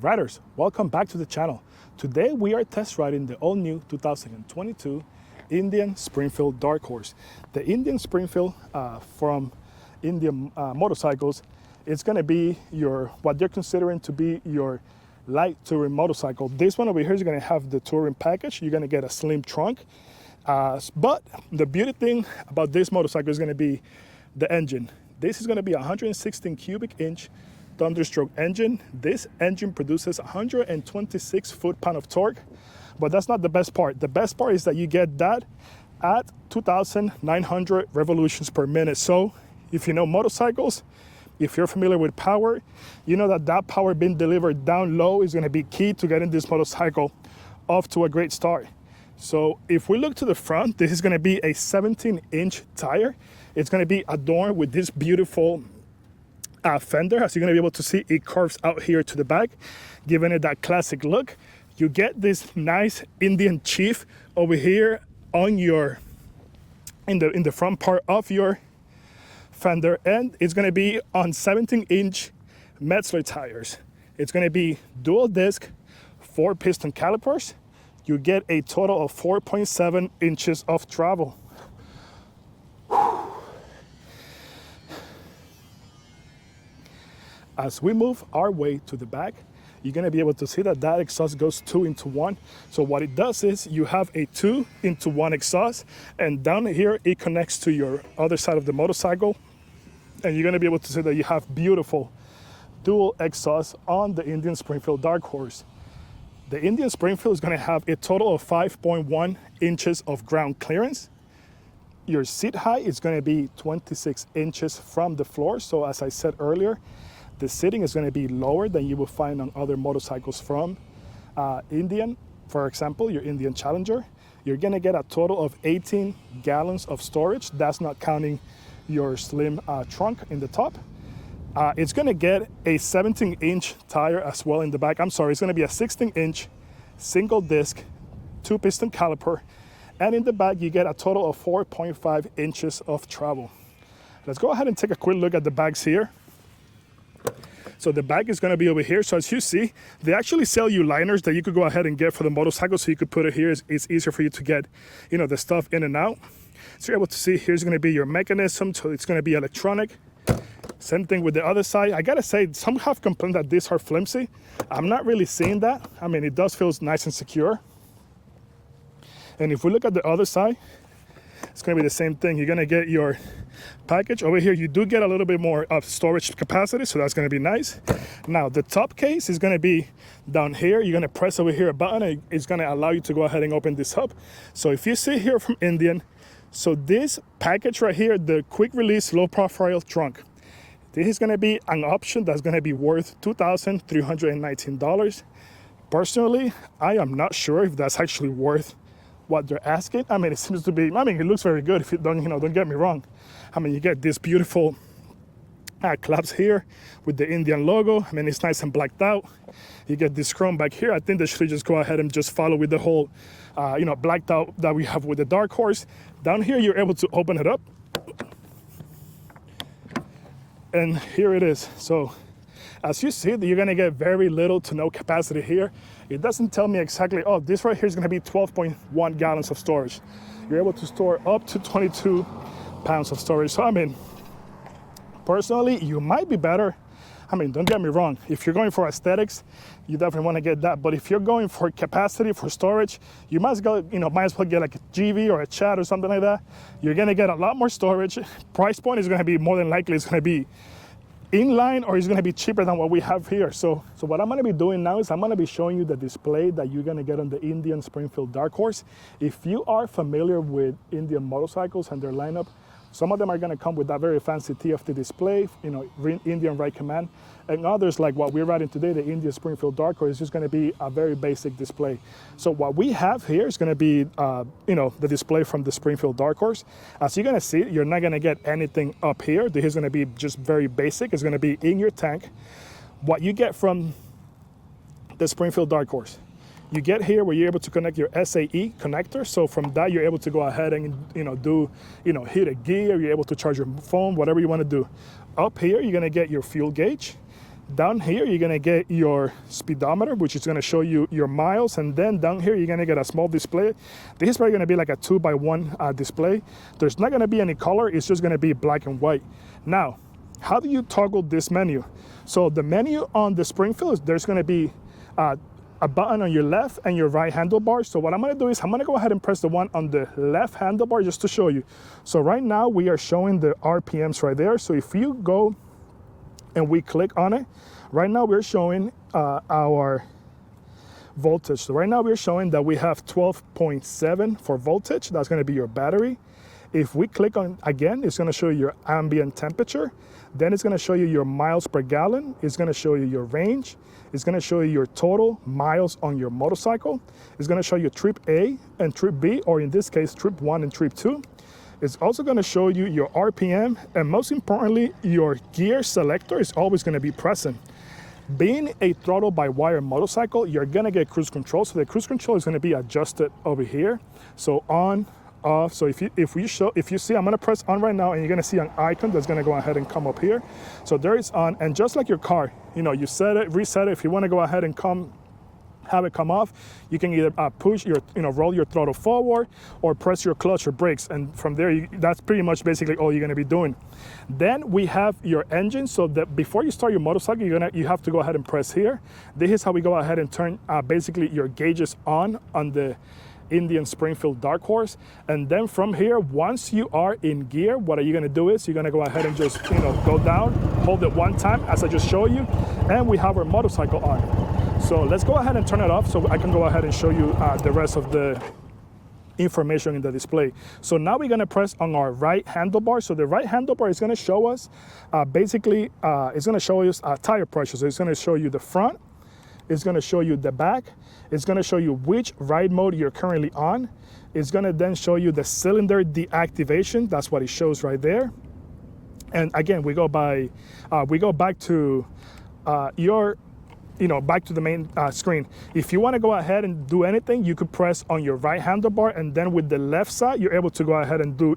Riders, welcome back to the channel. Today we are test riding the all-new 2022 Indian Springfield Dark Horse. The Indian Springfield from Indian Motorcycles, it's going to be what they're considering to be your light touring motorcycle. This one over here is going to have the touring package. You're going to get a slim trunk. But the beauty thing about this motorcycle is going to be the engine. This is going to be a 116 cubic inch Thunderstroke engine. This engine produces 126 foot-pound of torque, but that's not the best part. The best part is that you get that at 2,900 revolutions per minute. So if you know motorcycles, if you're familiar with power, you know that power being delivered down low is going to be key to getting this motorcycle off to a great start. So if we look to the front, this is going to be a 17-inch tire. It's going to be adorned with this beautiful fender. As you're going to be able to see, it curves out here to the back, giving it that classic look. You get this nice Indian chief over here on your in the front part of your fender, and it's going to be on 17-inch Metzler tires. It's going to be dual disc, 4-piston calipers. You get a total of 4.7 inches of travel. As we move our way to the back, you're going to be able to see that exhaust goes 2 into 1. So what it does is you have a 2 into 1 exhaust, and down here it connects to your other side of the motorcycle, and you're going to be able to see that you have beautiful dual exhaust on the Indian Springfield Dark Horse. The Indian Springfield is going to have a total of 5.1 inches of ground clearance. Your seat height is going to be 26 inches from the floor. So as I said earlier, the seating is going to be lower than you will find on other motorcycles from Indian. For example, your Indian Challenger. You're going to get a total of 18 gallons of storage. That's not counting your slim trunk in the top. It's going to get a 17-inch tire as well in the back. I'm sorry, it's going to be a 16-inch single disc, 2-piston caliper. And in the back, you get a total of 4.5 inches of travel. Let's go ahead and take a quick look at the bags here. So the bag is going to be over here. So as you see, they actually sell you liners that you could go ahead and get for the motorcycle. So you could put it here. It's easier for you to get, the stuff in and out. So you're able to see here's going to be your mechanism. So it's going to be electronic. Same thing with the other side. I got to say, some have complained that these are flimsy. I'm not really seeing that. I mean, it does feel nice and secure. And if we look at the other side, it's going to be the same thing. You're going to get your package over here. You do get a little bit more of storage capacity, so that's going to be nice. Now the top case is going to be down here. You're going to press over here a button, and it's going to allow you to go ahead and open this up. So if you see here from Indian, so this package right here, the quick release low profile trunk, this is going to be an option that's going to be worth $2,319. Personally, I am not sure if that's actually worth what they're asking. I mean, it seems to be, it looks very good. If you don't get me wrong. I mean, you get this beautiful clamps here with the Indian logo. I mean, it's nice and blacked out. You get this chrome back here. I think they should just go ahead and just follow with the whole, blacked out that we have with the Dark Horse. Down here, you're able to open it up. And here it is. So as you see, you're gonna get very little to no capacity here. It doesn't tell me exactly, this right here is gonna be 12.1 gallons of storage. You're able to store up to 22 pounds of storage. So, personally, you might be better. Don't get me wrong. If you're going for aesthetics, you definitely want to get that. But if you're going for capacity, for storage, you might as well get like a GV or a Chat or something like that. You're going to get a lot more storage. Price point is going to be more than likely, it's going to be in line, or it's going to be cheaper than what we have here. So what I'm going to be doing now is I'm going to be showing you the display that you're going to get on the Indian Springfield Dark Horse. If you are familiar with Indian motorcycles and their lineup, some of them are going to come with that very fancy TFT display, Indian Ride Command, and others like what we're riding today, the Indian Springfield Dark Horse, is just going to be a very basic display. So what we have here is going to be, the display from the Springfield Dark Horse. As you're going to see, you're not going to get anything up here. This is going to be just very basic. It's going to be in your tank. What you get from the Springfield Dark Horse, you get here where you're able to connect your SAE connector. So from that, you're able to go ahead and, hit a gear. You're able to charge your phone, whatever you want to do. Up here, you're going to get your fuel gauge. Down here, you're gonna get your speedometer, which is gonna show you your miles, and then down here, you're gonna get a small display. This is probably gonna be like a 2x1 display. There's not gonna be any color, it's just gonna be black and white. Now, how do you toggle this menu? So the menu on the Springfield, there's gonna be a button on your left and your right handlebar. So what I'm gonna do is I'm gonna go ahead and press the one on the left handlebar just to show you. So right now we are showing the RPMs right there. So if you go and we click on it, right now we're showing our voltage. So right now we're showing that we have 12.7 for voltage. That's gonna be your battery. If we click on again, it's gonna show you your ambient temperature. Then it's gonna show you your miles per gallon. It's gonna show you your range. It's gonna show you your total miles on your motorcycle. It's gonna show you trip A and trip B, or in this case, trip 1 and trip 2. It's also gonna show you your RPM, and most importantly, your gear selector is always gonna be present. Being a throttle by wire motorcycle, you're gonna get cruise control. So the cruise control is gonna be adjusted over here. So on, off. So if you see, I'm gonna press on right now, and you're gonna see an icon that's gonna go ahead and come up here. So there is on, and just like your car, you know, you set it, reset it. If you wanna go ahead and have it come off, you can either push your, roll your throttle forward or press your clutch or brakes, and from there, that's pretty much basically all you're gonna be doing. Then we have your engine, so that before you start your motorcycle, you have to go ahead and press here. This is how we go ahead and turn basically your gauges on the Indian Springfield Dark Horse. And then from here, once you are in gear, what are you gonna do is you're gonna go ahead and just go down, hold it one time as I just showed you, and we have our motorcycle on. So let's go ahead and turn it off so I can go ahead and show you the rest of the information in the display. So now we're gonna press on our right handlebar. So the right handlebar is gonna show us basically, it's gonna show us tire pressure. So it's gonna show you the front, it's gonna show you the back, it's gonna show you which ride mode you're currently on. It's gonna then show you the cylinder deactivation. That's what it shows right there. And again, we go back to back to the main screen. If you want to go ahead and do anything, you could press on your right handlebar, and then with the left side, you're able to go ahead and do,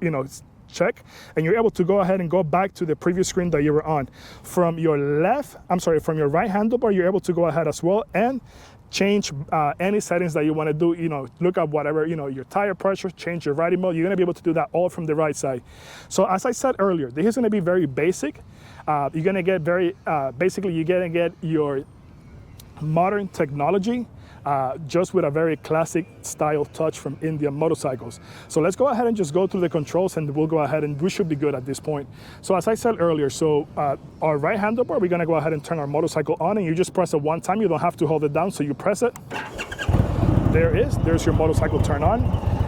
check, and you're able to go ahead and go back to the previous screen that you were on. From your right handlebar, you're able to go ahead as well and change any settings that you want to do, look up whatever, your tire pressure, change your riding mode. You're going to be able to do that all from the right side. So as I said earlier, this is going to be very basic. You're going to get basically you're going to get your modern technology just with a very classic style touch from Indian motorcycles. So let's go ahead and just go through the controls, and we'll go ahead and we should be good at this point. So as I said earlier, our right handlebar, we're gonna go ahead and turn our motorcycle on, and you just press it one time. You don't have to hold it down, so you press it. There's your motorcycle turn on,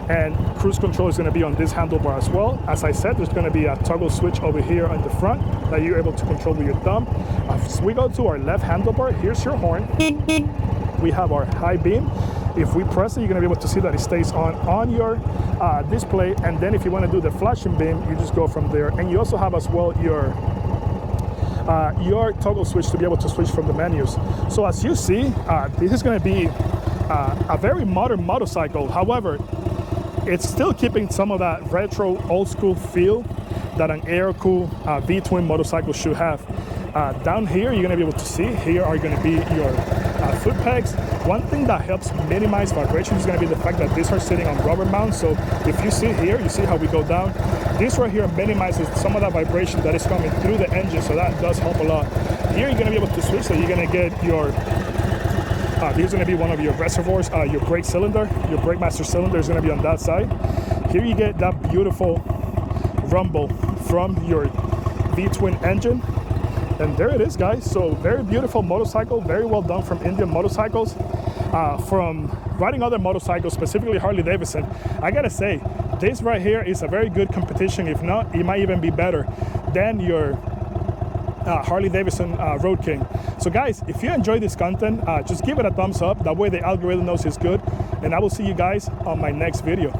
and cruise control is gonna be on this handlebar as well. As I said, there's gonna be a toggle switch over here on the front that you're able to control with your thumb. As we go to our left handlebar, here's your horn. We have our high beam. If we press it, you're gonna be able to see that it stays on your display. And then if you wanna do the flashing beam, you just go from there. And you also have as well your toggle switch to be able to switch from the menus. So as you see, this is gonna be a very modern motorcycle. However, it's still keeping some of that retro old school feel that an air-cooled V-twin motorcycle should have. Down here, you're gonna be able to see, here are gonna be your foot pegs. One thing that helps minimize vibration is gonna be the fact that these are sitting on rubber mounts. So if you see here, you see how we go down. This right here minimizes some of that vibration that is coming through the engine, so that does help a lot. Here, you're gonna be able to switch, so you're gonna get your, this is gonna be one of your reservoirs, your brake cylinder, your brake master cylinder is gonna be on that side. Here you get that beautiful rumble from your V-twin engine. And there it is, guys. So very beautiful motorcycle, very well done from Indian Motorcycles. From riding other motorcycles, specifically Harley Davidson, I gotta say, this right here is a very good competition. If not, it might even be better than your Harley Davidson Road King. So guys, if you enjoy this content, just give it a thumbs up. That way the algorithm knows it's good. And I will see you guys on my next video.